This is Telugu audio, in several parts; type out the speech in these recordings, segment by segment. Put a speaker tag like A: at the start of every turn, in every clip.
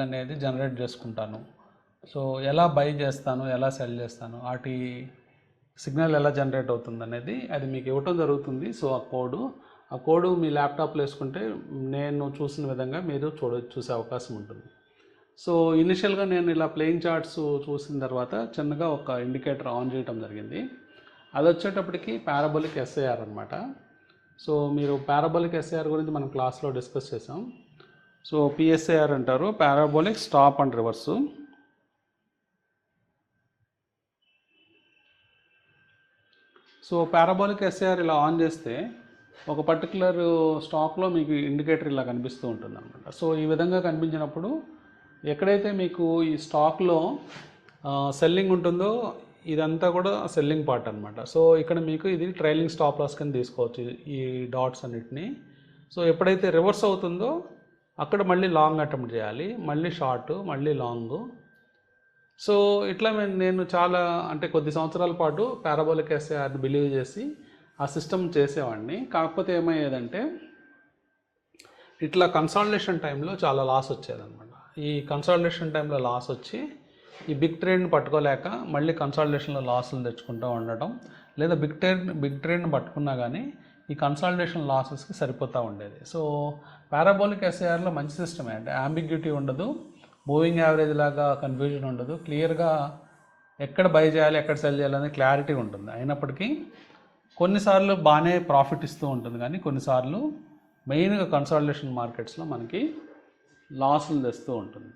A: అనేది జనరేట్ చేసుకుంటాను. సో ఎలా బై చేస్తాను, ఎలా సెల్ చేస్తాను, వాటి సిగ్నల్ ఎలా జనరేట్ అవుతుంది అనేది అది మీకు ఇవ్వటం జరుగుతుంది. సో ఆ కోడ్ మీ ల్యాప్టాప్లో వేసుకుంటే నేను చూసిన విధంగా మీరు చూసే అవకాశం ఉంటుంది. సో ఇనిషియల్గా నేను ఇలా ప్లేయింగ్ చార్ట్స్ చూసిన తర్వాత చిన్నగా ఒక ఇండికేటర్ ఆన్ చేయడం జరిగింది. అది వచ్చేటప్పటికి పారాబోలిక్ ఎస్ఐఆర్ అనమాట. సో మీరు పారాబోలిక్ ఎస్ఐఆర్ గురించి మనం క్లాస్లో డిస్కస్ చేసాం. సో పిఎస్ఐఆర్ అంటారు, parabolic stop and reverse. So parabolic SIR ఇలా ఆన్ చేస్తే ఒక పర్టికులర్ స్టాక్లో మీకు ఇండికేటర్ ఇలా కనిపిస్తూ ఉంటుంది అనమాట. సో ఈ విధంగా కనిపించినప్పుడు ఎక్కడైతే మీకు ఈ స్టాక్లో సెల్లింగ్ ఉంటుందో ఇదంతా కూడా సెల్లింగ్ పార్ట్ అనమాట. సో ఇక్కడ మీకు ఇది ట్రైలింగ్ స్టాప్ లాస్ కింద తీసుకోవచ్చు ఈ డాట్స్ అన్నిటిని. సో ఎప్పుడైతే రివర్స్ అవుతుందో అక్కడ మళ్ళీ లాంగ్ అటెంప్ట్ చేయాలి, మళ్ళీ షార్ట్, మళ్ళీ లాంగ్. సో ఇట్లా నేను చాలా అంటే కొద్ది సంవత్సరాల పాటు పారాబోలిక్ ఎస్ఐఆర్ని బిలీవ్ చేసి ఆ సిస్టమ్ చేసేవాడిని. కాకపోతే ఏమయ్యేదంటే ఇట్లా కన్సాలిడేషన్ టైంలో చాలా లాస్ వచ్చేదన్నమాట. ఈ కన్సాలిడేషన్ టైంలో లాస్ వచ్చి ఈ బిగ్ ట్రేడ్ని పట్టుకోలేక మళ్ళీ కన్సాలిడేషన్లో లాసులు తెచ్చుకుంటూ ఉండటం, లేదా బిగ్ ట్రేడ్ని పట్టుకున్నా కానీ ఈ కన్సాలిడేషన్ లాసెస్కి సరిపోతూ ఉండేది. సో పారాబోలిక్ ఎస్ఐఆర్లో మంచి సిస్టమే, అంటే అంబిగ్యూటీ ఉండదు, మూవింగ్ యావరేజ్ లాగా కన్ఫ్యూజన్ ఉండదు, క్లియర్గా ఎక్కడ బై చేయాలి ఎక్కడ సెల్ చేయాలనే క్లారిటీ ఉంటుంది. అయినప్పటికీ కొన్నిసార్లు బాగానే ప్రాఫిట్ ఇస్తూ ఉంటుంది, కానీ కొన్నిసార్లు మెయిన్గా కన్సాలిడేషన్ మార్కెట్స్లో మనకి లాసులు తెస్తూ ఉంటుంది.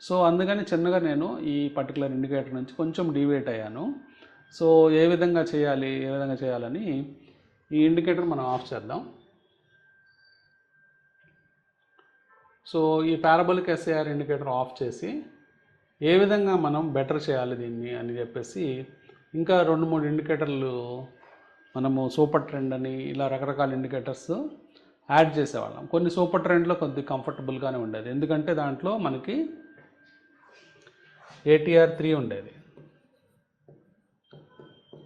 A: సో అందుకని చిన్నగా నేను ఈ పర్టికులర్ ఇండికేటర్ నుంచి కొంచెం డివేట్ అయ్యాను. సో ఏ విధంగా చేయాలని ఈ ఇండికేటర్ మనం ఆఫ్ చేద్దాం. సో ఈ పారాబోలిక్ ఎస్ఐఆర్ ఇండికేటర్ ఆఫ్ చేసి ఏ విధంగా మనం బెటర్ చేయాలి దీన్ని అని చెప్పేసి ఇంకా 2-3 ఇండికేటర్లు మనము సూపర్ ట్రెండ్ అని ఇలా రకరకాల ఇండికేటర్స్ యాడ్ చేసేవాళ్ళం. కొన్ని సూపర్ ట్రెండ్లో కొద్ది కంఫర్టబుల్గానే ఉండేది, ఎందుకంటే దాంట్లో మనకి ATR 3 ఉండేది,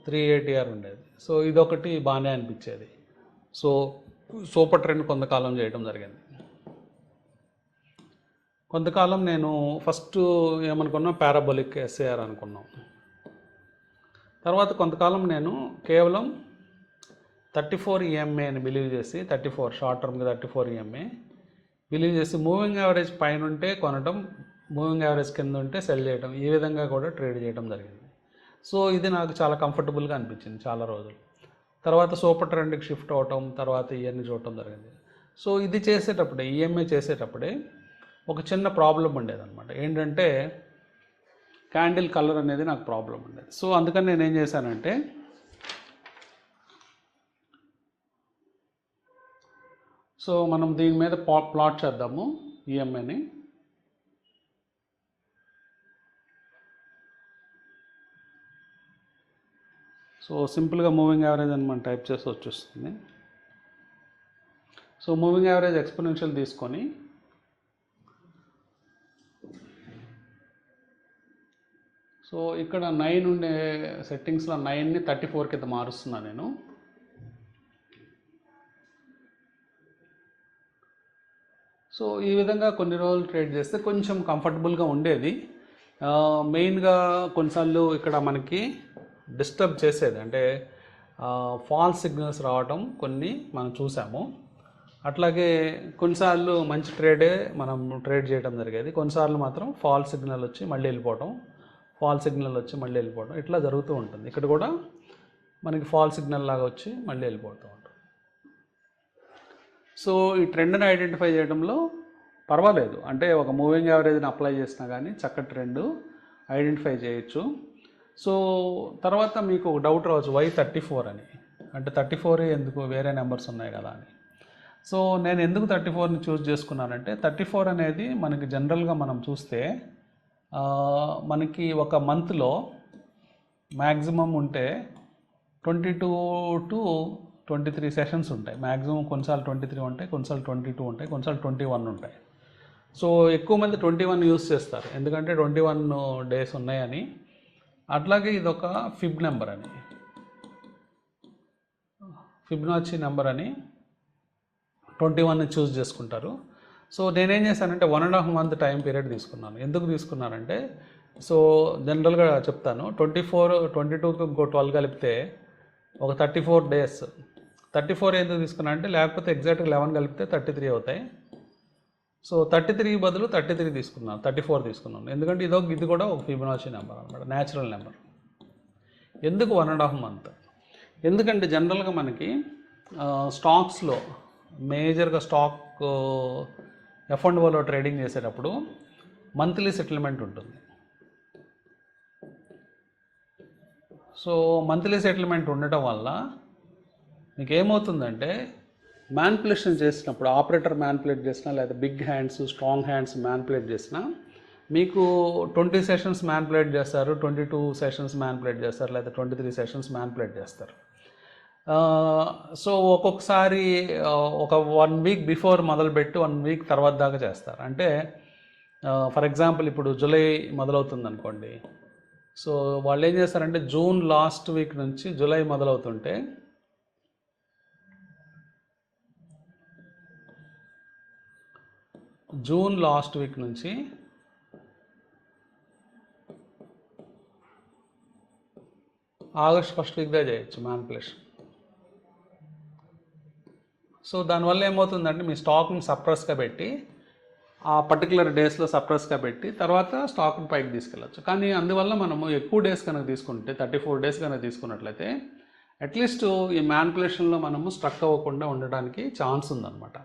A: 3 ATR ఉండేది. సో ఇదొకటి బాగానే అనిపించేది. సో సూపర్ ట్రెండ్ కొంతకాలం చేయడం జరిగింది. కొంతకాలం నేను ఫస్ట్ ఏమనుకున్నా పారాబోలిక్ ఎస్ఐఆర్ అనుకున్నాం. తర్వాత కొంతకాలం నేను కేవలం 34 EMA అని బిలీవ్ చేసి 34 షార్ట్ టర్మ్గా 34 EMA బిలీవ్ చేసి మూవింగ్ యావరేజ్ పైన ఉంటే కొనడం, మూవింగ్ యావరేజ్ కింద ఉంటే సెల్ చేయడం, ఈ విధంగా కూడా ట్రేడ్ చేయడం జరిగింది. సో ఇది నాకు చాలా కంఫర్టబుల్గా అనిపించింది చాలా రోజులు. తర్వాత సూపర్ ట్రెండ్కి షిఫ్ట్ అవటం, తర్వాత ఇవన్నీ చూడటం జరిగింది. సో ఇది చేసేటప్పుడే EMA చేసేటప్పుడే ఒక చిన్న ప్రాబ్లం ఉండేదన్నమాట. ఏంటంటే క్యాండిల్ కలర్ అనేది నాకు ప్రాబ్లం ఉండేది. సో అందుకని నేను ఏం చేశానంటే సో మనం దీని మీద ప్లాట్ చేద్దాము EMAని. సో సింపుల్గా మూవింగ్ యావరేజ్ అని మనం టైప్ చేసి వచ్చేస్తుంది. సో మూవింగ్ యావరేజ్ ఎక్స్పోనెన్షియల్ తీసుకొని సో ఇక్కడ 9 ఉండే సెట్టింగ్స్లో 9ని 34 కింద మారుస్తున్నాను నేను. సో ఈ విధంగా కొన్ని రోజులు ట్రేడ్ చేస్తే కొంచెం కంఫర్టబుల్గా ఉండేది. మెయిన్గా కొన్నిసార్లు ఇక్కడ మనకి డిస్టర్బ్ చేసేది, అంటే ఫాల్స్ సిగ్నల్స్ రావటం కొన్ని మనం చూసాము. అట్లాగే కొన్నిసార్లు మంచి ట్రేడే మనం ట్రేడ్ చేయడం జరిగేది, కొన్నిసార్లు మాత్రం ఫాల్స్ సిగ్నల్ వచ్చి మళ్ళీ వెళ్ళిపోవటం, ఇట్లా జరుగుతూ ఉంటుంది. ఇక్కడ కూడా మనకి ఫాల్ సిగ్నల్ లాగా వచ్చి మళ్ళీ వెళ్ళిపోతూ ఉంటుంది. సో ఈ ట్రెండ్ని ఐడెంటిఫై చేయడంలో పర్వాలేదు, అంటే ఒక మూవింగ్ యావరేజ్ని అప్లై చేసినా కానీ చక్కటి ట్రెండ్ ఐడెంటిఫై చేయొచ్చు. సో తర్వాత మీకు ఒక డౌట్ రావచ్చు, వై 34 అని, అంటే 34 ఎందుకు, వేరే నెంబర్స్ ఉన్నాయి కదా అని. సో నేను ఎందుకు 34ని చూస్ చేసుకున్నానంటే 34 అనేది మనకి జనరల్గా మనం చూస్తే మనకి ఒక మంత్లో మ్యాక్సిమం ఉంటే 22 to 23 సెషన్స్ ఉంటాయి మ్యాక్సిమం. కొన్నిసార్లు 23 ఉంటాయి, కొన్నిసార్లు 22 ఉంటాయి, కొన్నిసార్లు 21 ఉంటాయి. సో ఎక్కువ మంది 21 యూస్ చేస్తారు, ఎందుకంటే 21 డేస్ ఉన్నాయని. అట్లాగే ఇదొక ఫిబ్ నెంబర్ అని, ఫిబ్నాచి నెంబర్ అని 21ని చూస్ చేసుకుంటారు. సో నేనేం చేశానంటే 1.5 month టైం పీరియడ్ తీసుకున్నాను. ఎందుకు తీసుకున్నానంటే సో జనరల్గా చెప్తాను, 24 22కి ఇంకో 12 కలిపితే ఒక 34 days. 34 ఎందుకు తీసుకున్నా అంటే లేకపోతే ఎగ్జాక్ట్గా 11 కలిపితే 33 అవుతాయి. సో 33 బదులు 33 తీసుకున్నాను, 34 తీసుకున్నాను. ఎందుకంటే ఇది కూడా ఒక ఫిబొనాచి నెంబర్ అనమాట, న్యాచురల్ నెంబర్. ఎందుకు 1.5 month? ఎందుకంటే జనరల్గా మనకి స్టాక్స్లో మేజర్గా స్టాక్ F&Oలో ట్రేడింగ్ చేసేటప్పుడు మంత్లీ సెటిల్మెంట్ ఉంటుంది. సో మంత్లీ సెటిల్మెంట్ ఉండటం వల్ల మీకు ఏమవుతుందంటే మ్యానిపులేషన్ చేసినప్పుడు, ఆపరేటర్ మ్యానిపులేట్ చేసినా లేదా big hands strong hands manipulate చేసినా మీకు 20 sessions మ్యానిపులేట్ చేస్తారు, 22 sessions మ్యానిపులేట్ చేస్తారు, లేదా 23 sessions మ్యానిపులేట్ చేస్తారు. సో ఒక్కొక్కసారి ఒక 1 week బిఫోర్ మొదలుపెట్టి 1 week తర్వాత దాకా చేస్తారు. అంటే ఫర్ ఎగ్జాంపుల్ ఇప్పుడు జూలై మొదలవుతుంది అనుకోండి. సో వాళ్ళు ఏం చేస్తారంటే జూన్ లాస్ట్ వీక్ నుంచి జూలై మొదలవుతుంటే జూన్ లాస్ట్ వీక్ నుంచి ఆగస్ట్ ఫస్ట్ వీక్ దాకా చేయొచ్చు మ్యానిపులేషన్. సో దానివల్ల ఏమవుతుందంటే మీ స్టాక్ని సప్రెస్గా పెట్టి ఆ పర్టికులర్ డేస్లో సప్రెస్గా పెట్టి తర్వాత స్టాక్ని పైకి తీసుకెళ్ళచ్చు. కానీ అందువల్ల మనము ఎక్కువ డేస్ కనుక తీసుకుంటే 34 days కనుక తీసుకున్నట్లయితే అట్లీస్ట్ ఈ మ్యానిపులేషన్లో మనము స్ట్రక్ అవ్వకుండా ఉండడానికి ఛాన్స్ ఉందన్నమాట.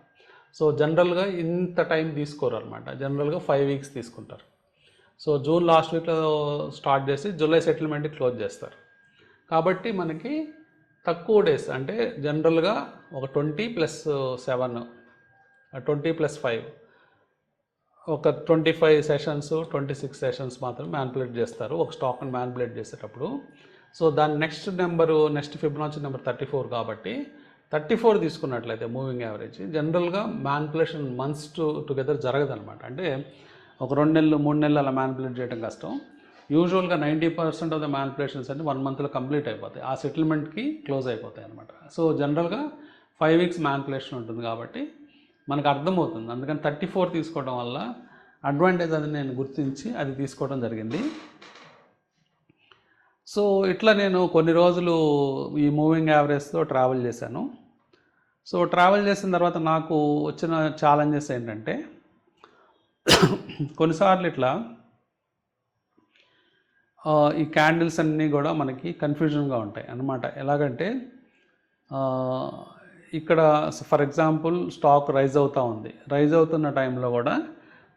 A: సో జనరల్గా ఇంత టైం తీసుకోరు అనమాట, జనరల్గా 5 weeks తీసుకుంటారు. సో జూన్ లాస్ట్ వీక్లో స్టార్ట్ చేసి జూలై సెటిల్మెంట్ క్లోజ్ చేస్తారు. కాబట్టి మనకి తక్కువ డేస్ అంటే జనరల్గా ఒక 20+7 20+5 ఒక 25 sessions 26 sessions మాత్రం మ్యానిపులేట్ చేస్తారు ఒక స్టాక్ని మ్యానిపులేట్ చేసేటప్పుడు. సో దాని నెక్స్ట్ ఫిబొనాచి నెంబర్ 34 కాబట్టి 34 తీసుకున్నట్లయితే మూవింగ్ యావరేజ్ జనరల్గా మ్యానిపులేషన్ మంత్స్ టుగెదర్ జరగదనమాట. అంటే ఒక 2 నెలలు 3 నెలలు అలా మ్యానిపులేట్ చేయడం కష్టం. యూజువల్గా 90% ఆఫ్ ద మ్యానిపులేషన్స్ అన్ని 1 monthలో కంప్లీట్ అయిపోతాయి, ఆ సెటిల్మెంట్కి క్లోజ్ అయిపోతాయి అనమాట. సో జనరల్గా 5 weeks మ్యానిపులేషన్ ఉంటుంది కాబట్టి మనకు అర్థమవుతుంది. అందుకని 34 తీసుకోవడం వల్ల అడ్వాంటేజ్ అది నేను గుర్తించి అది తీసుకోవడం జరిగింది. సో ఇట్లా నేను కొన్ని రోజులు ఈ మూవింగ్ యావరేజ్తో ట్రావెల్ చేశాను. సో ట్రావెల్ చేసిన తర్వాత నాకు వచ్చిన ఛాలెంజెస్ ఏంటంటే కొన్నిసార్లు ఇట్లా ఈ క్యాండిల్స్ అన్నీ కూడా మనకి కన్ఫ్యూజన్గా ఉంటాయి అన్నమాట. ఎలాగంటే ఇక్కడ ఫర్ ఎగ్జాంపుల్ స్టాక్ రైజ్ అవుతూ ఉంది, రైజ్ అవుతున్న టైంలో కూడా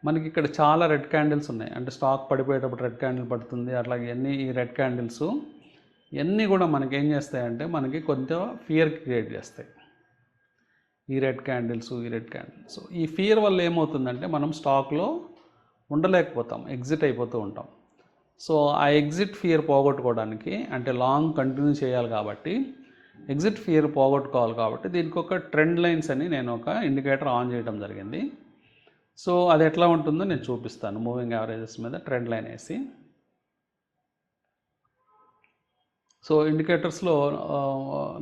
A: మనకి ఇక్కడ చాలా రెడ్ క్యాండిల్స్ ఉన్నాయి. అంటే స్టాక్ పడిపోయేటప్పుడు రెడ్ క్యాండిల్ పడుతుంది, అట్లాగే ఈ రెడ్ క్యాండిల్స్ ఇవన్నీ కూడా మనకి ఏం చేస్తాయంటే మనకి కొంచెం ఫియర్ క్రియేట్ చేస్తాయి. ఈ రెడ్ క్యాండిల్స్ ఈ ఫియర్ వల్ల ఏమవుతుందంటే మనం స్టాక్లో ఉండలేకపోతాం, ఎగ్జిట్ అయిపోతూ ఉంటాం. సో ఆ ఎగ్జిట్ ఫియర్ పోగొట్టుకోవడానికి, అంటే లాంగ్ కంటిన్యూ చేయాలి కాబట్టి ఎగ్జిట్ ఫియర్ పోగొట్టుకోవాలి కాబట్టి దీనికి ఒక ట్రెండ్ లైన్స్ అని నేను ఒక ఇండికేటర్ ఆన్ చేయడం జరిగింది. సో అది ఎట్లా ఉంటుందో నేను చూపిస్తాను. మూవింగ్ యావరేజెస్ మీద ట్రెండ్ లైన్ వేసి, సో ఇండికేటర్స్లో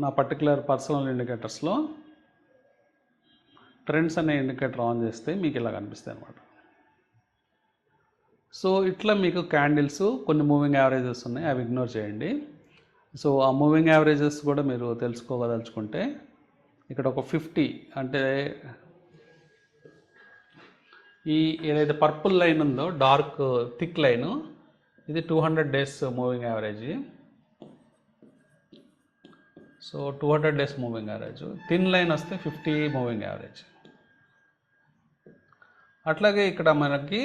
A: నా పర్టికులర్ పర్సనల్ ఇండికేటర్స్లో ట్రెండ్స్ అనే ఇండికేటర్ ఆన్ చేస్తే మీకు ఇలా కనిపిస్తాయి అన్నమాట. సో ఇట్లా మీకు క్యాండిల్స్ కొన్ని మూవింగ్ యావరేజెస్ ఉన్నాయి, అవి ఇగ్నోర్ చేయండి. సో ఆ మూవింగ్ యావరేజెస్ కూడా మీరు తెలుసుకోదలుచుకుంటే ఇక్కడ ఒక 50 అంటే ఈ ఏదైతే పర్పుల్ లైన్ ఉందో డార్క్ థిక్ లైను ఇది 200 days moving average. So 200 days moving average. Thin line వస్తే 50 మూవింగ్ యావరేజ్. అట్లాగే ఇక్కడ మనకి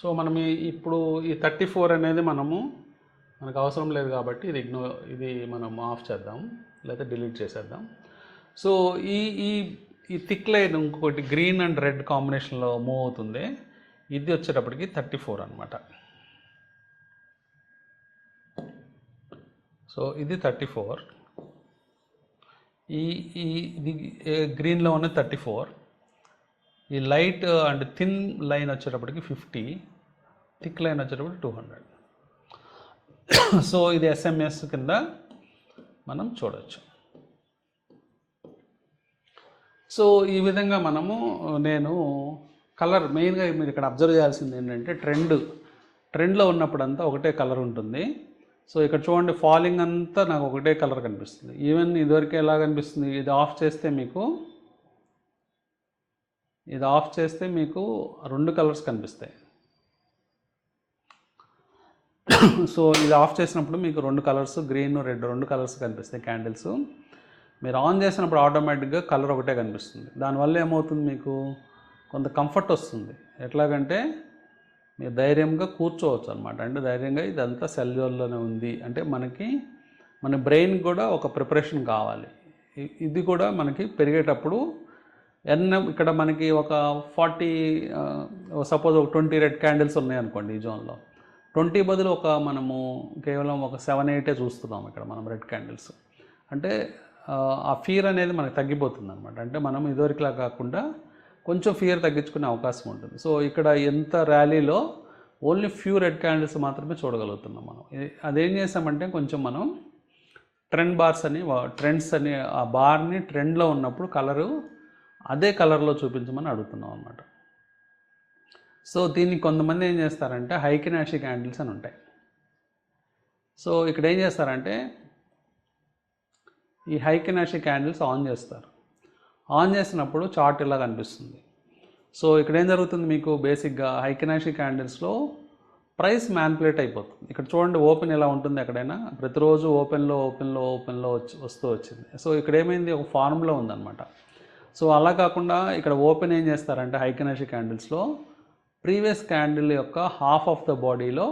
A: సో మనం ఇప్పుడు ఈ 34 అనేది మనకు అవసరం లేదు కాబట్టి ఇది మనం ఆఫ్ చేద్దాం లేదా డిలీట్ చేసేద్దాం. సో ఈ థిక్ లైన్ ఇంకొకటి గ్రీన్ అండ్ రెడ్ కాంబినేషన్లో మూవ్ అవుతుంది, ఇది వచ్చేటప్పటికి 34 అనమాట. సో ఇది 34, ఇది గ్రీన్లో ఉన్న 34, ఈ లైట్ అండ్ థిన్ లైన్ వచ్చేటప్పటికి 50, థిక్ లైన్ వచ్చేటప్పటికి 200. సో ఇది ఎస్ఎంఎస్ కింద మనం చూడవచ్చు. సో ఈ విధంగా నేను కలర్ మెయిన్గా మీరు ఇక్కడ అబ్జర్వ్ చేయాల్సింది ఏంటంటే ట్రెండ్లో ఉన్నప్పుడంతా ఒకటే కలర్ ఉంటుంది. సో ఇక్కడ చూడండి, ఫాలింగ్ అంతా నాకు ఒకటే కలర్ కనిపిస్తుంది. ఈవెన్ ఇదివరకు ఎలా కనిపిస్తుంది, ఇది ఆఫ్ చేస్తే మీకు 2 కలర్స్ కనిపిస్తాయి. సో ఇది ఆఫ్ చేసినప్పుడు మీకు 2 కలర్స్, గ్రీన్, రెడ్ 2 కలర్స్ కనిపిస్తాయి క్యాండిల్స్. మీరు ఆన్ చేసినప్పుడు ఆటోమేటిక్గా కలర్ ఒకటే కనిపిస్తుంది. దానివల్ల ఏమవుతుంది, మీకు కొంత కంఫర్ట్ వస్తుంది. ఎట్లాగంటే మీరు ధైర్యంగా కూర్చోవచ్చు అనమాట. అంటే ధైర్యంగా ఇదంతా సెల్ జోన్లోనే ఉంది అంటే మన బ్రెయిన్ కూడా ఒక ప్రిపరేషన్ కావాలి. ఇది కూడా మనకి పెరిగేటప్పుడు ఇక్కడ మనకి ఒక 40 సపోజ్ ఒక 20 రెడ్ క్యాండిల్స్ ఉన్నాయనుకోండి ఈ జోన్లో, 20 బదులు మనము కేవలం ఒక 7-8 చూస్తున్నాం ఇక్కడ మనం రెడ్ క్యాండిల్స్. అంటే ఆ ఫియర్ అనేది మనకు తగ్గిపోతుంది అనమాట. అంటే మనం ఇదివరకులా కాకుండా కొంచెం ఫియర్ తగ్గించుకునే అవకాశం ఉంటుంది. సో ఇక్కడ ఎంత ర్యాలీలో ఓన్లీ ఫ్యూ రెడ్ క్యాండిల్స్ మాత్రమే చూడగలుగుతున్నాం మనం. అదేం చేసామంటే కొంచెం మనం ట్రెండ్స్ అని ఆ బార్ని ట్రెండ్లో ఉన్నప్పుడు కలరు అదే కలర్లో చూపించమని అడుగుతున్నాం అనమాట. సో దీన్ని కొంతమంది ఏం చేస్తారంటే హైకినాషి క్యాండిల్స్ అని ఉంటాయి. సో ఇక్కడ ఏం చేస్తారంటే ఈ హైకినాషి క్యాండిల్స్ ఆన్ చేస్తారు. ఆన్ చేసినప్పుడు చార్ట్ ఇలా కనిపిస్తుంది. సో ఇక్కడ ఏం జరుగుతుంది, మీకు బేసిక్గా హైకినాషి క్యాండిల్స్లో ప్రైస్ మ్యానిపులేట్ అయిపోతుంది. ఇక్కడ చూడండి, ఓపెన్ ఎలా ఉంటుంది ఎక్కడైనా, ప్రతిరోజు ఓపెన్లో వస్తూ వచ్చింది. సో ఇక్కడ ఏమైంది, ఒక ఫార్ములా ఉందన్నమాట. సో అలా కాకుండా ఇక్కడ ఓపెన్ ఏం చేస్తారంటే హైకినాషి క్యాండిల్స్లో ప్రీవియస్ క్యాండిల్ యొక్క హాఫ్ ఆఫ్ ద బాడీలో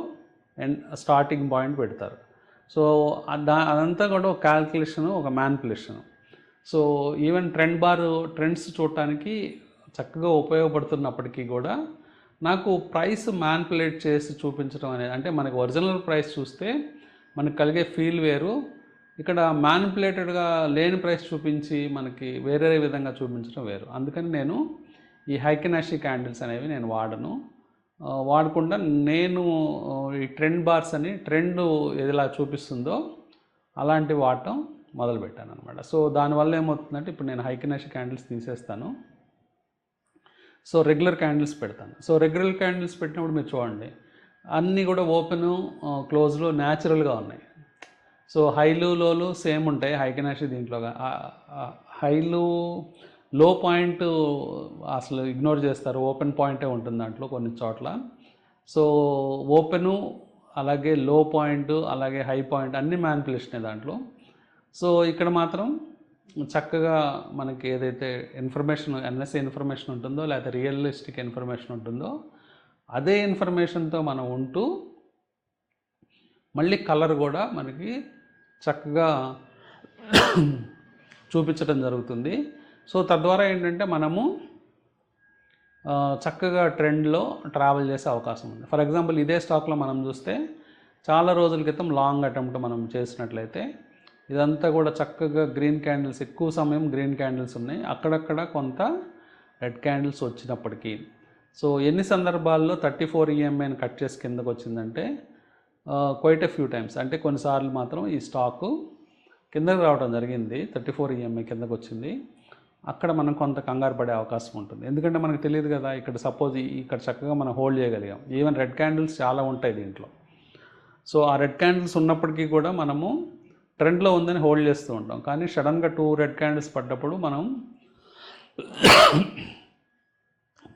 A: స్టార్టింగ్ పాయింట్ పెడతారు. సో అదంతా కూడా ఒక క్యాల్కులేషను, ఒక మ్యానిపులేషను. సో ఈవెన్ ట్రెండ్స్ చూడటానికి చక్కగా ఉపయోగపడుతున్నప్పటికీ కూడా నాకు ప్రైస్ మ్యానిపులేట్ చేసి చూపించడం అనేది, అంటే మనకి ఒరిజినల్ ప్రైస్ చూస్తే మనకు కలిగే ఫీల్ వేరు, ఇక్కడ మ్యానిపులేటెడ్గా లేని ప్రైస్ చూపించి మనకి వేరే విధంగా చూపించడం వేరు. అందుకని నేను ఈ హైకినాషి క్యాండిల్స్ అనేవి నేను వాడకుండా నేను ఈ ట్రెండ్ బార్స్ అని ట్రెండ్ ఎలా చూపిస్తుందో అలాంటివి వాడటం మొదలుపెట్టాను అనమాట. సో దానివల్ల ఏమవుతుందంటే ఇప్పుడు నేను హైకినాషి క్యాండిల్స్ తీసేస్తాను. సో రెగ్యులర్ క్యాండిల్స్ పెడతాను. సో రెగ్యులర్ క్యాండిల్స్ పెట్టినప్పుడు మీరు చూడండి, అన్నీ కూడా ఓపెను క్లోజ్లో న్యాచురల్గా ఉన్నాయి. సో హైలు లోలు సేమ్ ఉంటాయి హైకినాషి దీంట్లోగా. హైలు లో పాయింట్ అసలు ఇగ్నోర్ చేస్తారు, ఓపెన్ పాయింటే ఉంటుంది దాంట్లో కొన్ని చోట్ల. సో ఓపెను అలాగే లో పాయింట్ అలాగే హై పాయింట్ అన్ని మ్యానిపులేషనే దాంట్లో. సో ఇక్కడ మాత్రం చక్కగా మనకి ఏదైతే ఎన్ఎస్ఏ ఇన్ఫర్మేషన్ ఉంటుందో లేకపోతే రియలిస్టిక్ ఇన్ఫర్మేషన్ ఉంటుందో అదే ఇన్ఫర్మేషన్తో మనం ఉంటూ మళ్ళీ కలర్ కూడా మనకి చక్కగా చూపించడం జరుగుతుంది. సో తద్వారా ఏంటంటే మనము చక్కగా ట్రెండ్లో ట్రావెల్ చేసే అవకాశం ఉంది. ఫర్ ఎగ్జాంపుల్ ఇదే స్టాక్లో మనం చూస్తే చాలా రోజుల క్రితం లాంగ్ అటెంప్ట్ మనం చేసినట్లయితే ఇదంతా కూడా చక్కగా గ్రీన్ క్యాండిల్స్, ఎక్కువ సమయం గ్రీన్ క్యాండిల్స్ ఉన్నాయి, అక్కడక్కడ కొంత రెడ్ క్యాండిల్స్ వచ్చినప్పటికీ. సో ఎన్ని సందర్భాల్లో 34 EMAని కట్ చేసి కిందకు వచ్చిందంటే క్వైట్ ఎ ఫ్యూ టైమ్స్. అంటే కొన్నిసార్లు మాత్రం ఈ స్టాకు కిందకు రావడం జరిగింది, 34 EMA కిందకు వచ్చింది. అక్కడ మనం కొంత కంగారు పడే అవకాశం ఉంటుంది, ఎందుకంటే మనకు తెలియదు కదా. ఇక్కడ సపోజ్ ఇక్కడ చక్కగా మనం హోల్డ్ చేయగలిగాం, ఈవెన్ రెడ్ క్యాండిల్స్ చాలా ఉంటాయి దీంట్లో. సో ఆ రెడ్ క్యాండిల్స్ ఉన్నప్పటికీ కూడా మనము ట్రెండ్లో ఉందని హోల్డ్ చేస్తూ ఉంటాం. కానీ సడన్గా 2 రెడ్ క్యాండిల్స్ పడ్డప్పుడు మనం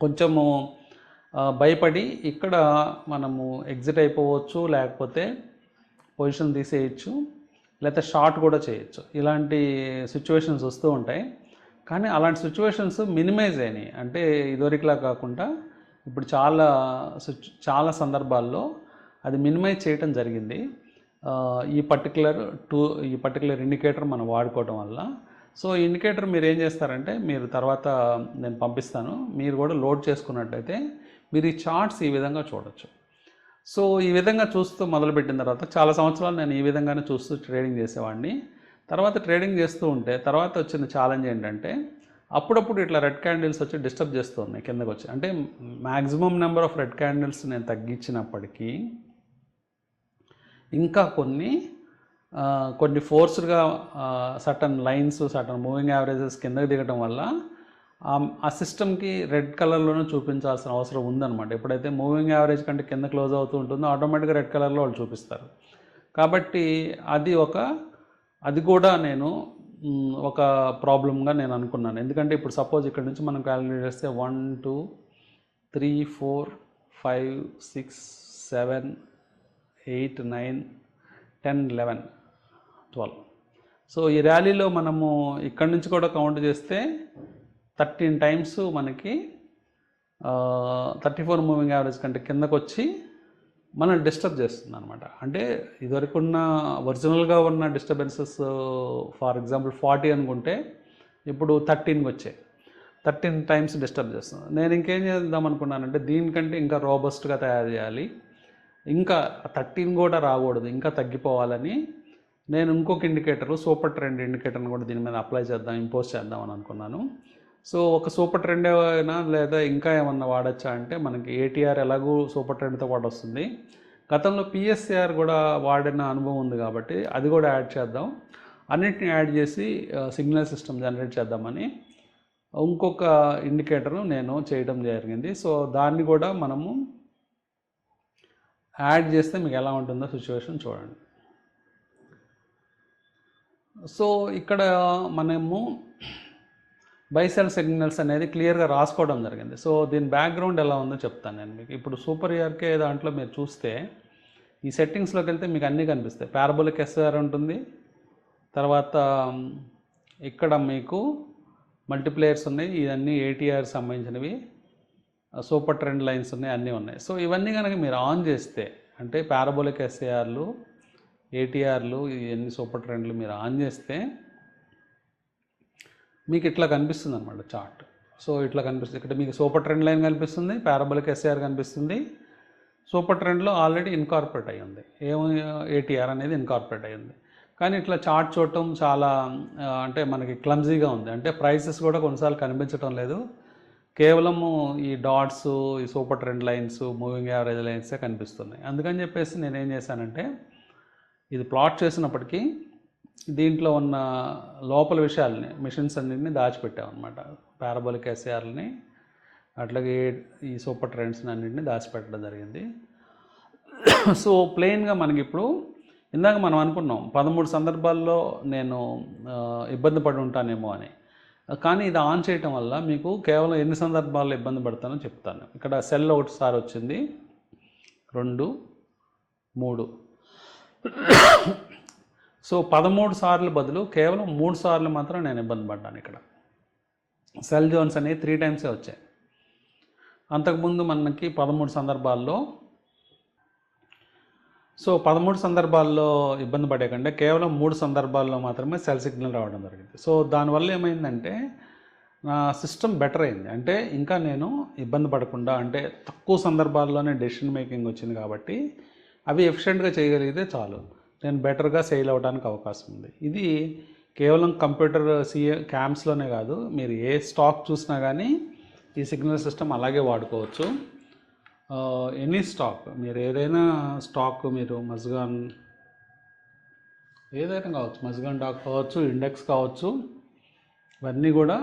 A: కొంచెము భయపడి ఇక్కడ మనము ఎగ్జిట్ అయిపోవచ్చు, లేకపోతే పొజిషన్ తీసేయచ్చు, లేకపోతే షార్ట్ కూడా చేయొచ్చు. ఇలాంటి సిచ్యువేషన్స్ వస్తూ ఉంటాయి. కానీ అలాంటి సిచ్యువేషన్స్ మినిమైజ్ అయినాయి. అంటే ఇదివరకులా కాకుండా ఇప్పుడు చాలా సందర్భాల్లో అది మినిమైజ్ చేయటం జరిగింది ఈ పర్టికులర్ ఇండికేటర్ మనం వాడుకోవడం వల్ల. సో ఇండికేటర్ మీరు ఏం చేస్తారంటే, మీరు తర్వాత నేను పంపిస్తాను, మీరు కూడా లోడ్ చేసుకున్నట్టయితే మీరు ఈ చార్ట్స్ ఈ విధంగా చూడొచ్చు. సో ఈ విధంగా చూస్తూ మొదలుపెట్టిన తర్వాత చాలా సంవత్సరాలు నేను ఈ విధంగానే చూస్తూ ట్రేడింగ్ చేసేవాడిని. తర్వాత ట్రేడింగ్ చేస్తూ ఉంటే తర్వాత వచ్చిన ఛాలెంజ్ ఏంటంటే, అప్పుడప్పుడు ఇట్లా రెడ్ క్యాండిల్స్ వచ్చి డిస్టర్బ్ చేస్తూ ఉన్నాయి కిందకు వచ్చి. అంటే maximum number of red candles నేను తగ్గించినప్పటికీ ఇంకా కొన్ని ఫోర్స్డ్గా certain lines, certain moving averages కిందకి దిగడం వల్ల ఆ సిస్టమ్కి రెడ్ కలర్లోనే చూపించాల్సిన అవసరం ఉందన్నమాట. ఎప్పుడైతే మూవింగ్ యావరేజ్ కంటే కింద క్లోజ్ అవుతూ ఉంటుందో ఆటోమేటిక్గా రెడ్ కలర్లో వాళ్ళు చూపిస్తారు. కాబట్టి అది కూడా నేను ఒక ప్రాబ్లమ్గా నేను అనుకున్నాను. ఎందుకంటే ఇప్పుడు సపోజ్ ఇక్కడ నుంచి మనం క్యాలిక్యులేట్ చేస్తే 1 2 3 4 5 6 7 8 9 10 11 12. సో ఈ ర్యాలీలో మనము ఇక్కడ నుంచి కూడా కౌంట్ చేస్తే 13 టైమ్స్ మనకి 34 మూవింగ్ యావరేజ్ కంటే కిందకు వచ్చి మనం డిస్టర్బ్ చేస్తుంది అనమాట. అంటే ఇదివరకు ఉన్న ఒరిజినల్గా ఉన్న డిస్టర్బెన్సెస్ ఫర్ ఎగ్జాంపుల్ 40 అనుకుంటే ఇప్పుడు 13కి వచ్చాయి. 13 టైమ్స్ డిస్టర్బ్ చేస్తుంది. నేను ఇంకేం చేద్దాం అనుకున్నానంటే దీనికంటే ఇంకా రోబస్ట్గా తయారు చేయాలి, ఇంకా 13 కూడా రాకూడదు, ఇంకా తగ్గిపోవాలని నేను ఇంకొక ఇండికేటర్ సూపర్ ట్రెండ్ ఇండికేటర్ని కూడా దీని మీద అప్లై చేద్దాం, ఇంపోజ్ చేద్దాం అని అనుకున్నాను. సో ఒక సూపర్ ట్రెండ్ అయినా లేదా ఇంకా ఏమన్నా వాడచ్చా అంటే మనకి ఏటీఆర్ ఎలాగూ సూపర్ ట్రెండ్తో పాటు వస్తుంది. గతంలో పిఎస్సిఆర్ కూడా వాడిన అనుభవం ఉంది కాబట్టి అది కూడా యాడ్ చేద్దాం. అన్నిటిని యాడ్ చేసి సిగ్నల్ సిస్టమ్ జనరేట్ చేద్దామని ఇంకొక ఇండికేటరు నేను చేయడం జరిగింది. సో దాన్ని కూడా మనము యాడ్ చేస్తే మీకు ఎలా ఉంటుందో సిచ్యువేషన్ చూడండి. సో ఇక్కడ మనము బై సెల్ సిగ్నల్స్ అనేది క్లియర్గా రాసుకోవడం జరిగింది. సో దీని బ్యాక్గ్రౌండ్ ఎలా ఉందో చెప్తాను నేను మీకు. ఇప్పుడు సూపర్ ఈఆర్కే దాంట్లో మీరు చూస్తే ఈ సెట్టింగ్స్లోకి వెళ్తే మీకు అన్నీ కనిపిస్తాయి. పారాబోలిక్ ఎస్ఆర్ ఉంటుంది, తర్వాత ఇక్కడ మీకు మల్టీప్లేయర్స్ ఉన్నాయి, ఇవన్నీ ఏటీఆర్ సంబంధించినవి, సూపర్ ట్రెండ్ లైన్స్ ఉన్నాయి, అన్నీ ఉన్నాయి. సో ఇవన్నీ కనుక మీరు ఆన్ చేస్తే అంటే పారాబోలిక్ ఎస్ఏఆర్లు, ఏటీఆర్లు, ఇవన్నీ సూపర్ ట్రెండ్లు మీరు ఆన్ చేస్తే మీకు ఇట్లా కనిపిస్తుంది అనమాట చార్ట్. సో ఇట్లా కనిపిస్తుంది. ఇక్కడ మీకు సూపర్ ట్రెండ్ లైన్ కనిపిస్తుంది, పారాబోలిక్ ఎస్ఏఆర్ కనిపిస్తుంది. సూపర్ ట్రెండ్లో ఆల్రెడీ ఇన్కార్పొరేట్ అయ్యి ఉంది, ఏటీఆర్ అనేది ఇన్కార్పొరేట్ అయ్యి ఉంది. కానీ ఇట్లా చార్ట్ చూడటం చాలా అంటే మనకి క్లమ్జీగా ఉంది. అంటే ప్రైసెస్ కూడా కొన్నిసార్లు కనిపించడం లేదు, కేవలము ఈ డాట్స్, ఈ super trend lines, moving average లైన్సే కనిపిస్తున్నాయి. అందుకని చెప్పేసి నేనేం చేశానంటే ఇది ప్లాట్ చేసినప్పటికీ దీంట్లో ఉన్న లోపల విషయాలని, మిషన్స్ అన్నింటినీ దాచిపెట్టామన్నమాట. పారాబోలిక్ ఎస్ఏఆర్ని అట్లాగే ఈ సూపర్ ట్రెండ్స్ని అన్నింటినీ దాచిపెట్టడం జరిగింది. సో ప్లెయిన్గా మనకి ఇప్పుడు ఇందాక మనం అనుకున్నాం 13 సందర్భాల్లో నేను ఇబ్బంది పడి ఉంటానేమో అని. కానీ ఇది ఆన్ చేయటం వల్ల మీకు కేవలం ఎన్ని సందర్భాల్లో ఇబ్బంది పడతానో చెప్తాను. ఇక్కడ సెల్ ఒకటిసారి వచ్చింది, 2 3. సో 13 సార్లు బదులు కేవలం 3 సార్లు మాత్రం నేను ఇబ్బంది పడ్డాను. ఇక్కడ సెల్ జోన్స్ అనేవి 3 టైమ్సే వచ్చాయి. అంతకుముందు మనకి 13 సందర్భాల్లో, సో 13 సందర్భాల్లో ఇబ్బంది పడే కంటే కేవలం 3 సందర్భాల్లో మాత్రమే సెల్ సిగ్నల్ రావడం జరిగింది. సో దానివల్ల ఏమైందంటే నా సిస్టమ్ బెటర్ అయింది. అంటే ఇంకా నేను ఇబ్బంది పడకుండా, అంటే తక్కువ సందర్భాల్లోనే డెసిషన్ మేకింగ్ వచ్చింది కాబట్టి అవి ఎఫిషియెంట్గా చేయగలిగితే చాలు, నేను బెటర్గా సేల్ అవ్వడానికి అవకాశం ఉంది. ఇది కేవలం కంప్యూటర్ క్యామ్స్లోనే కాదు, మీరు ఏ స్టాక్ చూసినా కానీ ఈ సిగ్నల్ సిస్టమ్ అలాగే వాడుకోవచ్చు. ఎనీ స్టాక్, మీరు ఏదైనా స్టాక్, మీరు మజ్గాన్ ఏదైనా కావచ్చు, మజ్గాన్ డాక్ కావచ్చు, ఇండెక్స్ కావచ్చు, ఇవన్నీ కూడా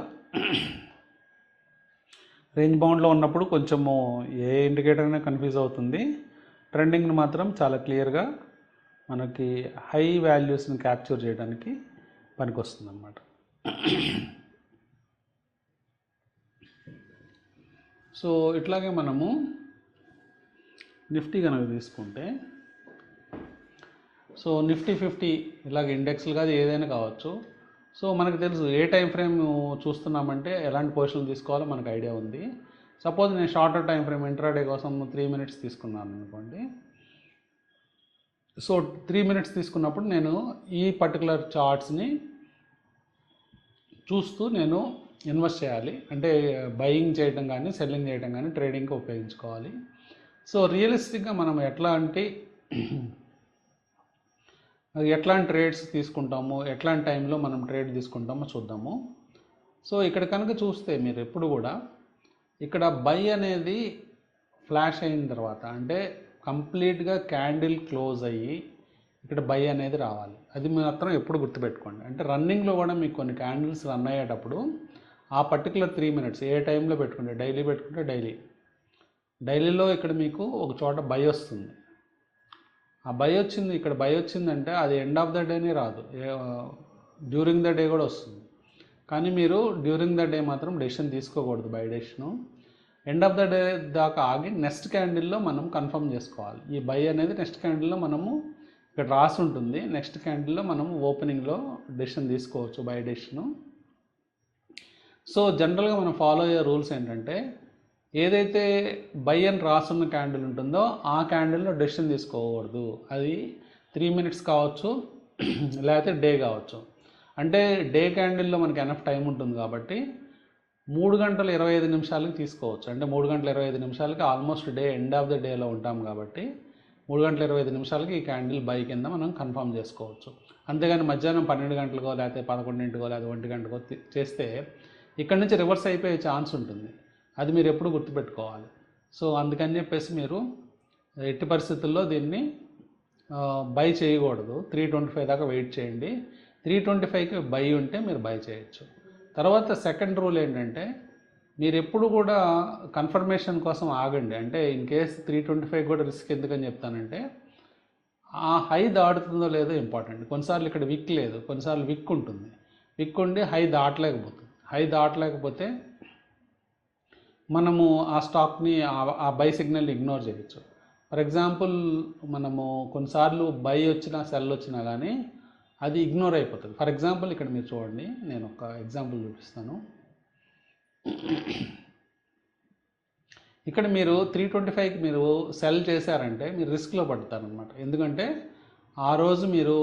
A: రేంజ్ బౌండ్లో ఉన్నప్పుడు కొంచెము ఏ ఇండికేటర్ అయినా కన్ఫ్యూజ్ అవుతుంది. ట్రెండింగ్ని మాత్రం చాలా క్లియర్గా మనకి హై వాల్యూస్ని క్యాప్చర్ చేయడానికి పనికొస్తుంది అన్నమాట. సో ఇట్లాగే మనము నిఫ్టీ కనుక తీసుకుంటే, సో నిఫ్టీ 50 ఇలాగ ఇండెక్స్లు కాదు, ఏదైనా కావచ్చు. సో మనకు తెలుసు ఏ టైం ఫ్రేమ్ చూస్తున్నామంటే ఎలాంటి పొజిషన్లు తీసుకోవాలో మనకు ఐడియా ఉంది. సపోజ్ నేను షార్టర్ టైం ఫ్రేమ్ ఇంట్రాడే కోసం 3 మినిట్స్ తీసుకున్నాను అనుకోండి. సో 3 మినిట్స్ తీసుకున్నప్పుడు నేను ఈ పర్టికులర్ చార్ట్స్ని చూస్తూ నేను ఇన్వెస్ట్ చేయాలి. అంటే బయింగ్ చేయడం కానీ, సెల్లింగ్ చేయడం కానీ ట్రేడింగ్కి ఉపయోగించుకోవాలి. సో రియలిస్టిక్గా మనం ఎట్లాంటి ట్రేడ్స్ తీసుకుంటామో, ఎట్లాంటి టైంలో మనం ట్రేడ్ తీసుకుంటామో చూద్దాము. సో ఇక్కడ కనుక చూస్తే మీరు ఎప్పుడు కూడా ఇక్కడ బై అనేది ఫ్లాష్ అయిన తర్వాత, అంటే కంప్లీట్గా క్యాండిల్ క్లోజ్ అయ్యి ఇక్కడ బై అనేది రావాలి. అది మాత్రం ఎప్పుడు గుర్తుపెట్టుకోండి. అంటే రన్నింగ్లో కూడా మీకు కొన్ని క్యాండిల్స్ రన్ అయ్యేటప్పుడు ఆ పర్టికులర్ 3 మినిట్స్ ఏ టైంలో పెట్టుకుంటే డైలీ పెట్టుకుంటే డైలీలో ఇక్కడ మీకు ఒక చోట బై వస్తుంది. ఆ బై వచ్చింది, ఇక్కడ బై వచ్చిందంటే అది ఎండ్ ఆఫ్ ద డేనే రాదు, డ్యూరింగ్ ద డే కూడా వస్తుంది. కానీ మీరు డ్యూరింగ్ ద డే మాత్రం డెసిషన్ తీసుకోకూడదు, by decision. End of the day దాకా ఆగి నెక్స్ట్ క్యాండిల్లో మనం కన్ఫర్మ్ చేసుకోవాలి. ఈ బై అనేది నెక్స్ట్ క్యాండిల్లో మనము ఇక్కడ రాసి ఉంటుంది, నెక్స్ట్ క్యాండిల్లో మనము ఓపెనింగ్లో డెసిషన్ తీసుకోవచ్చు, బై డెసిషను. సో జనరల్గా మనం ఫాలో అయ్యే రూల్స్ ఏంటంటే, ఏదైతే బై అని రాసున్న క్యాండిల్ ఉంటుందో ఆ క్యాండిల్లో డెసిషన్ తీసుకోకూడదు. అది 3 మినిట్స్ కావచ్చు లేకపోతే డే కావచ్చు. అంటే డే క్యాండిల్లో మనకి ఎనఫ్ టైం ఉంటుంది కాబట్టి 3 గంటల 25 నిమిషాలకి తీసుకోవచ్చు. అంటే 3 గంటల 25 నిమిషాలకి almost day end of the డేలో ఉంటాం కాబట్టి 3 గంటల 25 నిమిషాలకి ఈ క్యాండిల్ బై కింద మనం కన్ఫర్మ్ చేసుకోవచ్చు. అంతేగాని మధ్యాహ్నం 12 గంటలకో లేకపోతే 11 లేకపోతే 1 గంటకో చేస్తే ఇక్కడ నుంచి రివర్స్ అయిపోయే ఛాన్స్ ఉంటుంది. అది మీరు ఎప్పుడు గుర్తుపెట్టుకోవాలి. సో అందుకని చెప్పేసి మీరు ఎట్టి పరిస్థితుల్లో దీన్ని బై చేయకూడదు. 325 దాకా వెయిట్ చేయండి. 325కి బై ఉంటే మీరు బై చేయొచ్చు. తర్వాత సెకండ్ రూల్ ఏంటంటే, మీరు ఎప్పుడు కూడా కన్ఫర్మేషన్ కోసం ఆగండి. అంటే ఇన్ కేస్ 325 కూడా రిస్క్ ఎందుకని చెప్తానంటే, ఆ హై దాటుతుందో లేదో ఇంపార్టెంట్. కొన్నిసార్లు ఇక్కడ విక్ లేదు, కొన్నిసార్లు విక్ ఉంటుంది. విక్ ఉండి హై దాటలేకపోతుంది. హై దాటలేకపోతే మనము ఆ స్టాక్ని ఆ బై సిగ్నల్ని ఇగ్నోర్ చేయొచ్చు. ఫర్ ఎగ్జాంపుల్ మనము కొన్నిసార్లు బై వచ్చినా సెల్ వచ్చినా కానీ అది ఇగ్నోర్ అయిపోతుంది. ఫర్ ఎగ్జాంపుల్ ఇక్కడ మీరు చూడండి, నేను ఒక ఎగ్జాంపుల్ చూపిస్తాను. ఇక్కడ మీరు 325కి మీరు సెల్ చేశారంటే మీరు రిస్క్లో పడతారనమాట. ఎందుకంటే ఆ రోజు మీరు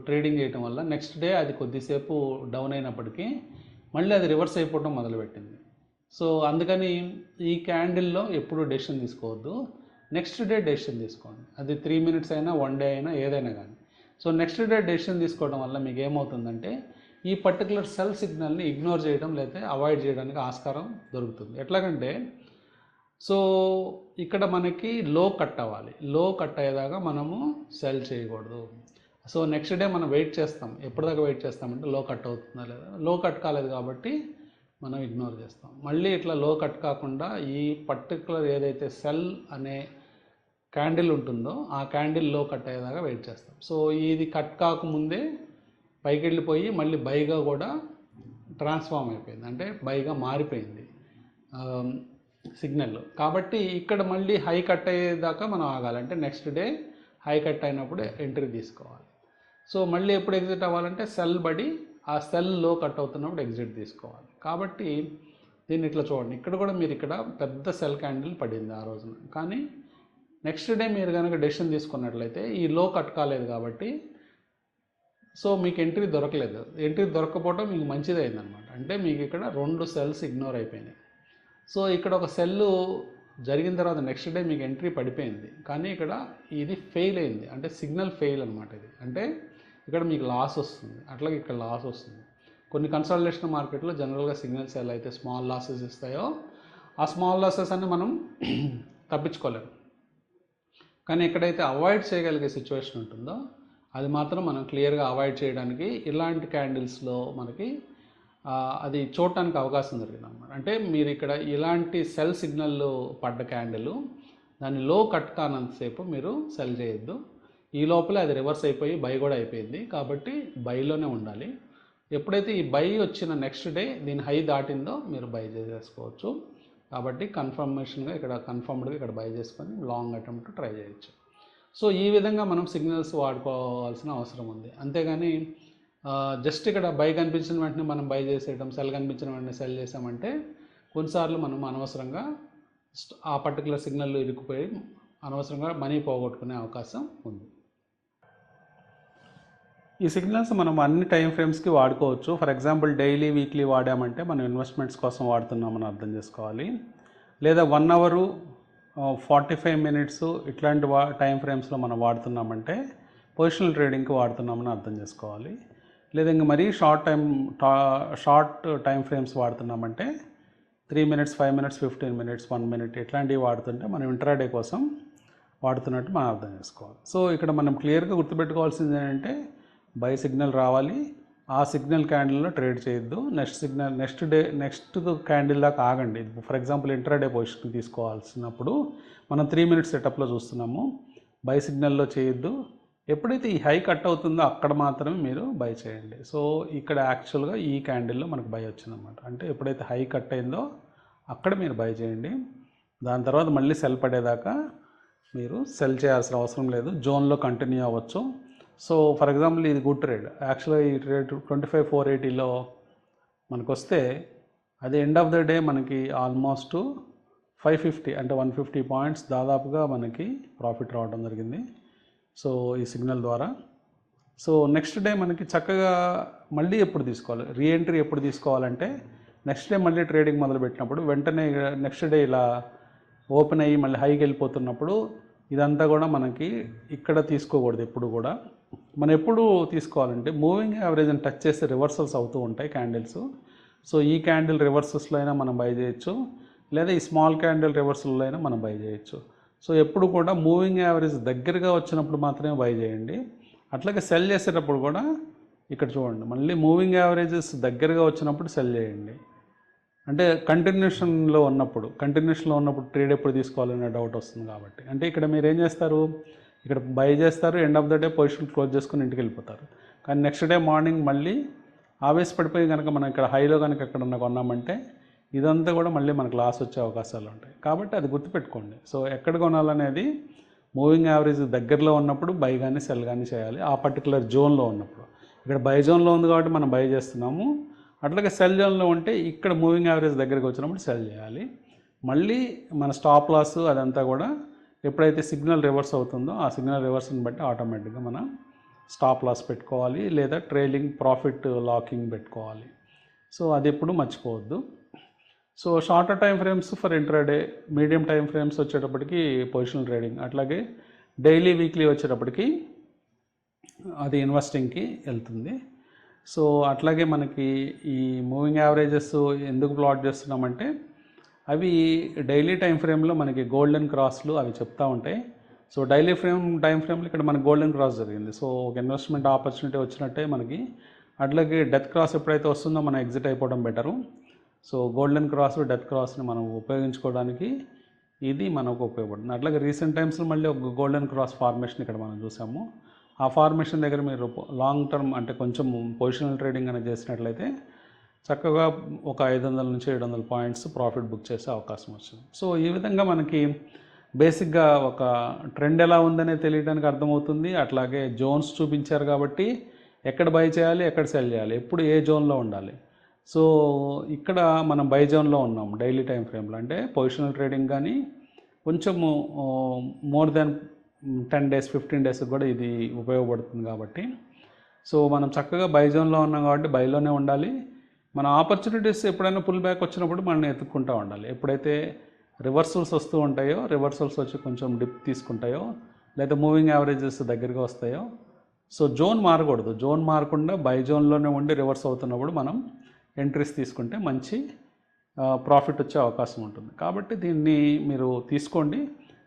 A: ట్రేడింగ్ చేయటం వల్ల నెక్స్ట్ డే అది కొద్దిసేపు డౌన్ అయినప్పటికీ మళ్ళీ అది రివర్స్ అయిపోవడం మొదలుపెట్టింది. సో అందుకని ఈ క్యాండిల్లో ఎప్పుడు డెసిషన్ తీసుకోవద్దు, నెక్స్ట్ డే డెసిషన్ తీసుకోండి. అది 3 మినిట్స్ అయినా 1 డే అయినా ఏదైనా కానీ. సో నెక్స్ట్ డే డెసిషన్ తీసుకోవడం వల్ల మీకు ఏమవుతుందంటే, ఈ పర్టికులర్ సెల్ సిగ్నల్ని ఇగ్నోర్ చేయడం లేకపోతే అవాయిడ్ చేయడానికి ఆస్కారం దొరుకుతుంది. ఎట్లాగంటే, సో ఇక్కడ మనకి లో కట్ అవ్వాలి, లో కట్ అయ్యేదాకా మనము సెల్ చేయకూడదు. సో నెక్స్ట్ డే మనం వెయిట్ చేస్తాం. ఎప్పటిదాకా వెయిట్ చేస్తామంటే లో కట్ అవుతుందా లేదా, లో కట్ కాలేదు కాబట్టి మనం ఇగ్నోర్ చేస్తాం. మళ్ళీ ఇట్లా లో కట్ కాకుండా ఈ పర్టికులర్ ఏదైతే సెల్ అనే క్యాండిల్ ఉంటుందో ఆ క్యాండిల్ లో కట్ అయ్యేదాకా వెయిట్ చేస్తాం. సో ఇది కట్ కాకముందే పైకి వెళ్ళిపోయి మళ్ళీ బైగా కూడా ట్రాన్స్ఫార్మ్ అయిపోయింది, అంటే బైగా మారిపోయింది సిగ్నల్. కాబట్టి ఇక్కడ మళ్ళీ హై కట్ అయ్యేదాకా మనం ఆగాలి. అంటే నెక్స్ట్ డే హై కట్ అయినప్పుడు ఎంట్రీ తీసుకోవాలి. సో మళ్ళీ ఎప్పుడు ఎగ్జిట్ అవ్వాలంటే సెల్ బడి ఆ సెల్ లో కట్ అవుతున్నప్పుడు ఎగ్జిట్ తీసుకోవాలి. కాబట్టి దీన్ని ఇట్లా చూడండి, ఇక్కడ కూడా మీరు ఇక్కడ పెద్ద సెల్ క్యాండిల్ పడింది ఆ రోజున, కానీ నెక్స్ట్ డే మీరు కనుక డెసిషన్ తీసుకున్నట్లయితే ఈ లో కట్ కాలేదు కాబట్టి సో మీకు ఎంట్రీ దొరకలేదు. ఎంట్రీ దొరకపోవడం మీకు మంచిది అయిందనమాట. అంటే మీకు ఇక్కడ 2 సెల్స్ ఇగ్నోర్ అయిపోయినాయి. సో ఇక్కడ ఒక సెల్లు జరిగిన తర్వాత నెక్స్ట్ డే మీకు ఎంట్రీ పడిపోయింది, కానీ ఇక్కడ ఇది ఫెయిల్ అయింది, అంటే సిగ్నల్ ఫెయిల్ అనమాట ఇది. అంటే ఇక్కడ మీకు లాస్ వస్తుంది, అట్లాగే ఇక్కడ లాస్ వస్తుంది. కొన్ని కన్సల్టేషన్ మార్కెట్లో జనరల్గా సిగ్నల్స్ ఎలా అయితే స్మాల్ లాసెస్ ఇస్తాయో ఆ స్మాల్ లాసెస్ అన్ని మనం తప్పించుకోలేము. కానీ ఎక్కడైతే అవాయిడ్ చేయగలిగే సిచ్యువేషన్ ఉంటుందో అది మాత్రం మనం క్లియర్గా అవాయిడ్ చేయడానికి ఇలాంటి క్యాండిల్స్లో మనకి అది చూడటానికి అవకాశం దొరికింది అనమాట. అంటే మీరు ఇక్కడ ఇలాంటి సెల్ సిగ్నల్ పడ్డ క్యాండిల్ దాన్ని లో కట్ కానంతసేపు మీరు సెల్ చేయొద్దు. ఈ లోపలే అది రివర్స్ అయిపోయి బై కూడా అయిపోయింది కాబట్టి బైలోనే ఉండాలి. ఎప్పుడైతే ఈ బై వచ్చిన నెక్స్ట్ డే దీని హై దాటిందో మీరు బై చేసేసుకోవచ్చు. కాబట్టి కన్ఫర్మేషన్గా ఇక్కడ కన్ఫర్మ్డ్గా ఇక్కడ బై చేసుకొని లాంగ్ అటెంప్ట్ ట్రై చేయొచ్చు. సో ఈ విధంగా మనం సిగ్నల్స్ వాడుకోవాల్సిన అవసరం ఉంది. అంతేగాని జస్ట్ ఇక్కడ బై కనిపించిన వెంటనే మనం బై చేసేయడం, సెల్ కనిపించిన వెంటనే సెల్ చేసామంటే కొన్నిసార్లు మనం అనవసరంగా ఆ పర్టికులర్ సిగ్నల్ ఇరుక్కుపోయి అనవసరంగా మనీ పోగొట్టుకునే అవకాశం ఉంది. ఈ సిగ్నల్స్ మనం అన్ని టైం ఫ్రేమ్స్కి వాడుకోవచ్చు. ఫర్ ఎగ్జాంపుల్ డైలీ వీక్లీ వాడామంటే మనం ఇన్వెస్ట్మెంట్స్ కోసం వాడుతున్నామని అర్థం చేసుకోవాలి. లేదా 1 అవరు 45 మినిట్స్ ఇట్లాంటి టైం ఫ్రేమ్స్లో మనం వాడుతున్నామంటే పొజిషనల్ ట్రేడింగ్కి వాడుతున్నామని అర్థం చేసుకోవాలి. లేదా ఇంకా మరీ షార్ట్ టైం ఫ్రేమ్స్ వాడుతున్నామంటే 3 మినిట్స్ 5 మినిట్స్ 15 మినిట్స్ 1 మినిట్ ఇట్లాంటివి వాడుతుంటే మనం ఇంట్రాడే కోసం వాడుతున్నట్టు మనం అర్థం చేసుకోవాలి. సో ఇక్కడ మనం క్లియర్గా గుర్తుపెట్టుకోవాల్సింది ఏంటంటే బై సిగ్నల్ రావాలి, ఆ సిగ్నల్ క్యాండిల్లో ట్రేడ్ చేయొద్దు. నెక్స్ట్ క్యాండిల్ దాకా ఆగండి. ఫర్ ఎగ్జాంపుల్ ఇంట్రాడే పొజిషన్ తీసుకోవాల్సినప్పుడు మనం 3 మినిట్స్ సెటప్లో చూస్తున్నాము. బై సిగ్నల్లో చేయొద్దు. ఎప్పుడైతే ఈ హై కట్ అవుతుందో అక్కడ మాత్రమే మీరు బై చేయండి. సో ఇక్కడ యాక్చువల్గా ఈ క్యాండిల్లో మనకు బై వచ్చిందనమాట. అంటే ఎప్పుడైతే హై కట్ అయిందో అక్కడ మీరు బై చేయండి. దాని తర్వాత మళ్ళీ సెల్ పడేదాకా మీరు సెల్ చేయాల్సిన అవసరం లేదు. జోన్లో కంటిన్యూ అవ్వచ్చు. సో ఫర్ ఎగ్జాంపుల్ ఇది గుడ్ ట్రేడ్. యాక్చువల్గా ఈ ట్రేడ్ 25,480లో మనకు వస్తే అది ఎండ్ ఆఫ్ ద డే మనకి ఆల్మోస్ట్ 550 అంటే 150 పాయింట్స్ దాదాపుగా మనకి ప్రాఫిట్ రావడం జరిగింది. సో ఈ సిగ్నల్ ద్వారా. సో నెక్స్ట్ డే మనకి చక్కగా మళ్ళీ ఎప్పుడు తీసుకోవాలి, రీఎంట్రీ ఎప్పుడు తీసుకోవాలంటే నెక్స్ట్ డే మళ్ళీ ట్రేడింగ్ మొదలుపెట్టినప్పుడు వెంటనే నెక్స్ట్ డే ఇలా ఓపెన్ అయ్యి మళ్ళీ హైకి వెళ్ళిపోతున్నప్పుడు ఇదంతా కూడా మనకి ఇక్కడ తీసుకోకూడదు. ఎప్పుడు కూడా మనం ఎప్పుడు తీసుకోవాలంటే మూవింగ్ యావరేజ్ని టచ్ చేస్తే రివర్సల్స్ అవుతూ ఉంటాయి క్యాండిల్స్. సో ఈ క్యాండిల్ రివర్సల్స్లో అయినా మనం బై చేయొచ్చు, లేదా ఈ స్మాల్ క్యాండిల్ రివర్సల్లో అయినా మనం బై చేయొచ్చు. సో ఎప్పుడు కూడా మూవింగ్ యావరేజ్ దగ్గరగా వచ్చినప్పుడు మాత్రమే బై చేయండి. అట్లాగే సెల్ చేసేటప్పుడు కూడా ఇక్కడ చూడండి, మళ్ళీ మూవింగ్ యావరేజెస్ దగ్గరగా వచ్చినప్పుడు సెల్ చేయండి. అంటే కంటిన్యూషన్లో ఉన్నప్పుడు ట్రేడ్ ఎప్పుడు తీసుకోవాలనే డౌట్ వస్తుంది కాబట్టి. అంటే ఇక్కడ మీరు ఏం చేస్తారు, ఇక్కడ బై చేస్తారు, end of the day position close చేసుకుని ఇంటికి వెళ్ళిపోతారు. కానీ నెక్స్ట్ డే మార్నింగ్ మళ్ళీ ఆవేశపడిపోయి కనుక మనం ఇక్కడ హైలో కనుక ఎక్కడన్నా కొన్నామంటే ఇదంతా కూడా మళ్ళీ మనకు లాస్ వచ్చే అవకాశాలు ఉంటాయి. కాబట్టి అది గుర్తుపెట్టుకోండి. సో ఎక్కడ కొనాలనేది మూవింగ్ యావరేజ్ దగ్గరలో ఉన్నప్పుడు బై కానీ సెల్ కానీ చేయాలి. ఆ పర్టికులర్ జోన్లో ఉన్నప్పుడు. ఇక్కడ బై జోన్లో ఉంది కాబట్టి మనం బై చేస్తున్నాము. అట్లాగే సెల్ జోన్లో ఉంటే ఇక్కడ మూవింగ్ యావరేజ్ దగ్గరికి వచ్చినప్పుడు సెల్ చేయాలి. మళ్ళీ మన స్టాప్ లాస్ అదంతా కూడా ఎప్పుడైతే సిగ్నల్ రివర్స్ అవుతుందో ఆ సిగ్నల్ రివర్స్ని బట్టి ఆటోమేటిక్గా మనం స్టాప్ లాస్ పెట్టుకోవాలి, లేదా ట్రైలింగ్ ప్రాఫిట్ లాకింగ్ పెట్టుకోవాలి. సో అది ఎప్పుడు మర్చిపోవద్దు. So shorter time frames for intraday, medium time frames వచ్చేటప్పటికి పొజిషనల్ ట్రేడింగ్, అట్లాగే డైలీ వీక్లీ వచ్చేటప్పటికి అది ఇన్వెస్టింగ్కి వెళ్తుంది. సో అట్లాగే మనకి ఈ మూవింగ్ యావరేజెస్ ఎందుకు ప్లాట్ చేస్తున్నామంటే అవి డైలీ టైం ఫ్రేమ్లో మనకి గోల్డెన్ క్రాస్లు అవి చెప్తూ ఉంటాయి. సో డైలీ టైం ఫ్రేమ్లో ఇక్కడ మనకి గోల్డెన్ క్రాస్ జరిగింది. సో ఒక ఇన్వెస్ట్మెంట్ ఆపర్చునిటీ వచ్చినట్టే మనకి. అట్లాగే డెత్ క్రాస్ ఎప్పుడైతే వస్తుందో మనం ఎగ్జిట్ అయిపోవడం better. So golden cross, death క్రాస్ని మనం ఉపయోగించుకోవడానికి ఇది మనకు ఉపయోగపడుతుంది. అట్లాగే రీసెంట్ టైమ్స్లో మళ్ళీ ఒక గోల్డెన్ క్రాస్ ఫార్మేషన్ ఇక్కడ మనం చూసాము. ఆ ఫార్మేషన్ దగ్గర మీరు లాంగ్ టర్మ్ అంటే కొంచెం పొజిషనల్ ట్రేడింగ్ అనేది చేసినట్లయితే చక్కగా ఒక 500 నుంచి 700 పాయింట్స్ ప్రాఫిట్ బుక్ చేసే అవకాశం వచ్చింది. సో ఈ విధంగా మనకి బేసిక్గా ఒక ట్రెండ్ ఎలా ఉందనే తెలియడానికి అర్థమవుతుంది. అట్లాగే జోన్స్ చూపించారు కాబట్టి ఎక్కడ బై చేయాలి, ఎక్కడ సెల్ చేయాలి, ఎప్పుడు ఏ జోన్లో ఉండాలి. సో ఇక్కడ మనం బై జోన్లో ఉన్నాం డైలీ టైం ఫ్రేమ్లో. అంటే పొజిషనల్ ట్రేడింగ్ కానీ కొంచెము మోర్ దెన్ 10 days 15 days కూడా ఇది ఉపయోగపడుతుంది కాబట్టి. సో మనం చక్కగా బై జోన్లో ఉన్నాం కాబట్టి బైలోనే ఉండాలి. మన ఆపర్చునిటీస్ ఎప్పుడైనా పుల్ బ్యాక్ వచ్చినప్పుడు మనం ఎత్తుక్కుంటూ ఉండాలి. ఎప్పుడైతే రివర్సల్స్ వస్తూ ఉంటాయో, రివర్సల్స్ వచ్చి కొంచెం డిప్ తీసుకుంటాయో, లేదా మూవింగ్ యావరేజెస్ దగ్గరగా వస్తాయో, సో జోన్ మారకూడదు. జోన్ మారకుండా బై జోన్లోనే ఉండి రివర్స్ అవుతున్నప్పుడు మనం ఎంట్రీస్ తీసుకుంటే మంచి ప్రాఫిట్ వచ్చే అవకాశం ఉంటుంది. కాబట్టి దీన్ని మీరు తీసుకోండి.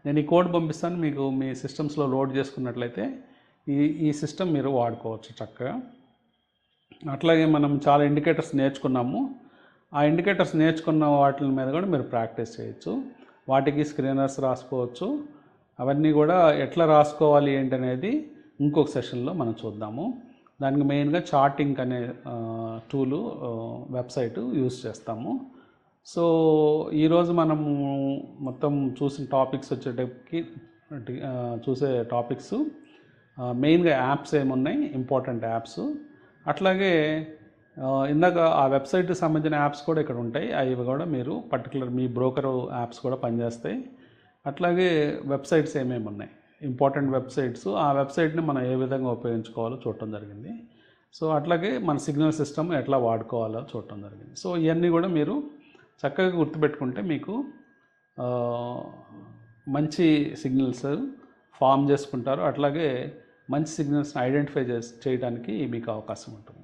A: నేను ఈ కోడ్ పంపిస్తాను, మీకు మీ సిస్టమ్స్లో లోడ్ చేసుకున్నట్లయితే ఈ సిస్టమ్ మీరు వాడుకోవచ్చు చక్కగా. అట్లాగే మనం చాలా ఇండికేటర్స్ నేర్చుకున్నాము. ఆ ఇండికేటర్స్ నేర్చుకున్న వాటి మీద కూడా మీరు ప్రాక్టీస్ చేయొచ్చు. వాటికి స్క్రీనర్స్ రాసుకోవచ్చు. అవన్నీ కూడా ఎట్లా రాసుకోవాలి ఏంటనేది ఇంకొక సెషన్లో మనం చూద్దాము. దానికి మెయిన్గా చార్టింగ్ అనే టూలు వెబ్సైట్ యూజ్ చేస్తాము. సో ఈరోజు మనము మొత్తం చూసిన టాపిక్స్ వచ్చేటప్పటికి చూసే టాపిక్స్ మెయిన్గా యాప్స్ ఏమున్నాయి, ఇంపార్టెంట్ యాప్స్. అట్లాగే ఇందాక ఆ వెబ్సైట్కి సంబంధించిన యాప్స్ కూడా ఇక్కడ ఉంటాయి. అవి కూడా మీరు పర్టికులర్ మీ బ్రోకర్ యాప్స్ కూడా పనిచేస్తాయి. అట్లాగే వెబ్సైట్స్ ఏమేమి ఉన్నాయి, ఇంపార్టెంట్ వెబ్సైట్స్, ఆ వెబ్సైట్ని మనం ఏ విధంగా ఉపయోగించుకోవాలో చూడటం జరిగింది. సో అట్లాగే మన సిగ్నల్ సిస్టమ్ ఎట్లా వాడుకోవాలో చూడటం జరిగింది. సో ఇవన్నీ కూడా మీరు చక్కగా గుర్తుపెట్టుకుంటే మీకు మంచి సిగ్నల్స్ ఫామ్ చేసుకుంటారు. అట్లాగే మంచి సిగ్నల్స్ని ఐడెంటిఫై చేయడానికి మీకు అవకాశం ఉంటుంది.